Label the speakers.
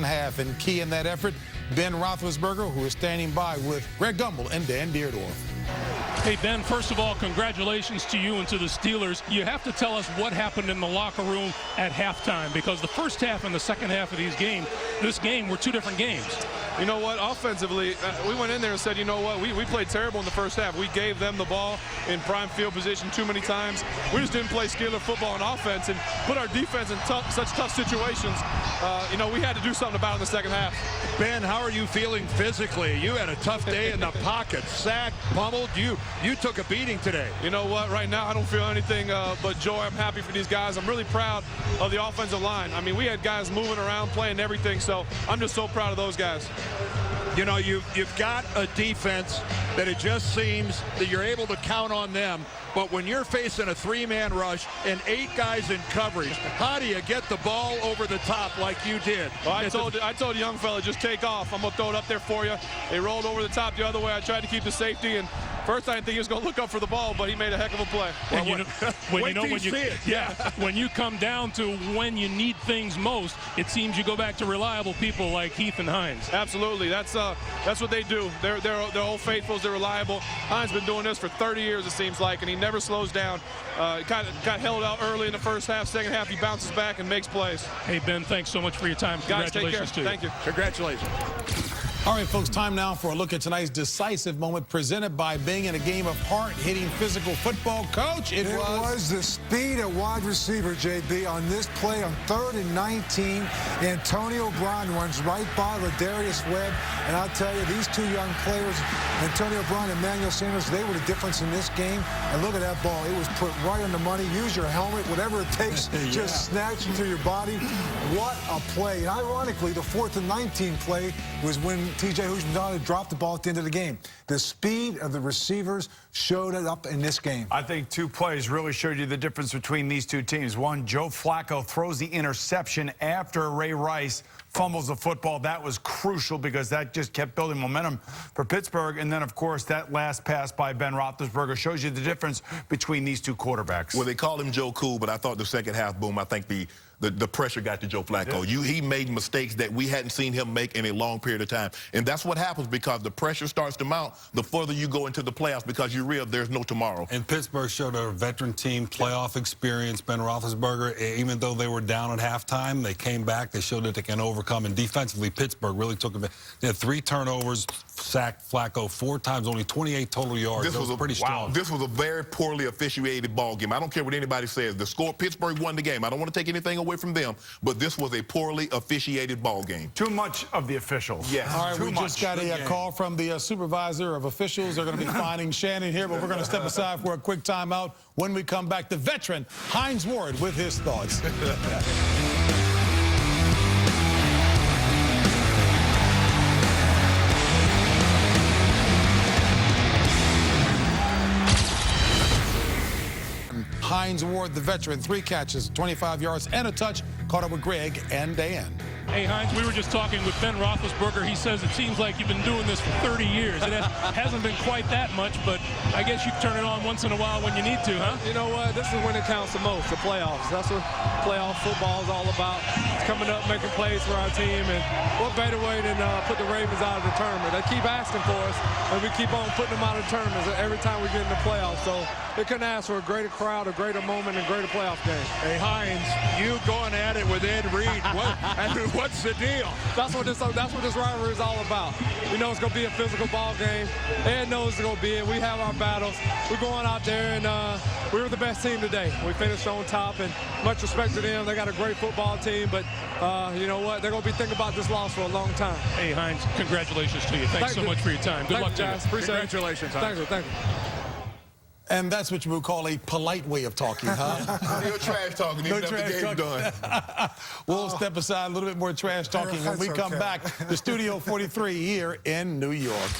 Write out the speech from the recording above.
Speaker 1: half, and key in that effort, Ben Roethlisberger, who is standing by with Greg Gumbel and Dan Deerdorf.
Speaker 2: Hey, Ben, first of all, congratulations to you and to the Steelers. You have to tell us what happened in the locker room at halftime, because the first half and the second half of this game were two different games.
Speaker 3: You know what, offensively, we went in there and said, you know what, we played terrible in the first half. We gave them the ball in prime field position too many times. We just didn't play Steeler football on offense and put our defense in such tough situations. You know, we had to do something about it in the second half.
Speaker 4: Ben, how are you feeling physically? You had a tough day in the pocket, sacked, pummeled. You took a beating today.
Speaker 3: You know what, right now I don't feel anything but joy. I'm happy for these guys. I'm really proud of the offensive line. I mean, we had guys moving around, playing everything, so I'm just so proud of those guys.
Speaker 4: You know, you've got a defense that it just seems that you're able to count on them. But when you're facing a three-man rush and 8 guys in coverage, how do you get the ball over the top like you did?
Speaker 3: Well, I told the young fella, just take off. I'm going to throw it up there for you. They rolled over the top the other way. I tried to keep the safety, and first I didn't think he was going to look up for the ball, but he made a heck of a play.
Speaker 2: Well, when you come down to when you need things most, it seems you go back to reliable people like Heath and Hines.
Speaker 3: Absolutely. That's what they do. They're old faithfuls. They're reliable. Hines been doing this for 30 years, it seems like, and he never slows down. Got held out early in the first half. Second half, he bounces back and makes plays.
Speaker 2: Hey, Ben, thanks so much for your time.
Speaker 3: Guys,
Speaker 2: Congratulations to you.
Speaker 3: Thank you.
Speaker 4: Congratulations.
Speaker 1: All right, folks, time now for a look at tonight's decisive moment presented by Bing in a game of hard-hitting physical football. Coach, it
Speaker 5: was the speed at wide receiver, JB, on this play on 3rd and 19. Antonio Brown runs right by Ladarius Webb. And I'll tell you, these two young players, Antonio Brown and Emmanuel Sanders, they were the difference in this game. And look at that ball. It was put right on the money. Use your helmet, whatever it takes, just snatch it through your body. What a play. And ironically, the 4th and 19 play was when T.J. Houshmandzadeh dropped the ball at the end of the game. The speed of the receivers showed it up in this game.
Speaker 6: I think 2 plays really showed you the difference between these two teams. One, Joe Flacco throws the interception after Ray Rice fumbles the football. That was crucial because that just kept building momentum for Pittsburgh. And then, of course, that last pass by Ben Roethlisberger shows you the difference between these two quarterbacks.
Speaker 7: Well, they call him Joe Cool, but I thought the second half, boom, I think the pressure got to Joe Flacco. Yeah. He made mistakes that we hadn't seen him make in a long period of time. And that's what happens because the pressure starts to mount the further you go into the playoffs because you realize there's no tomorrow.
Speaker 8: And Pittsburgh showed a veteran team, playoff experience. Ben Roethlisberger, even though they were down at halftime, they came back. They showed that they can overcome. And defensively, Pittsburgh really took it. They had 3 turnovers, sacked Flacco 4 times, only 28 total yards. This was pretty strong.
Speaker 7: This was a very poorly officiated ball game. I don't care what anybody says. The score, Pittsburgh won the game. I don't want to take anything away from them, but this was a poorly officiated ball game.
Speaker 6: Too much of the officials.
Speaker 7: Yes.
Speaker 1: All right, we just got a call from the supervisor of officials. They're going to be finding Shannon here, but we're going to step aside for a quick timeout. When we come back, the veteran Hines Ward with his thoughts. Hines Ward, the veteran, 3 catches, 25 yards, and a touch. Caught up with Greg and Dan.
Speaker 2: Hey, Hines, we were just talking with Ben Roethlisberger. He says it seems like you've been doing this for 30 years. It hasn't been quite that much, but I guess you turn it on once in a while when you need to, huh?
Speaker 3: You know what? This is when it counts the most, the playoffs. That's what playoff football is all about. It's coming up, making plays for our team, and what better way than put the Ravens out of the tournament? They keep asking for us, and we keep on putting them out of the tournaments every time we get in the playoffs. So they couldn't ask for a greater crowd, a greater moment, and a greater playoff game.
Speaker 4: Hey, Hines, you going at it with Ed Reed. What's the deal?
Speaker 3: That's what this rivalry is all about. We know it's going to be a physical ball game. Ed knows it's going to be it. We have our battles. We're going out there, and we were the best team today. We finished on top, and much respect to them. They got a great football team, but you know what? They're going to be thinking about this loss for a long time.
Speaker 2: Hey, Hines, congratulations to you. Thanks so much for your time. Good luck to you.
Speaker 3: Appreciate it.
Speaker 4: Congratulations, Hines.
Speaker 3: Thank you.
Speaker 1: And that's what you would call a polite way of talking, huh?
Speaker 7: No trash talking, even after the game's done.
Speaker 1: We'll step aside a little bit more trash talking when we come back to Studio 43 here in New York.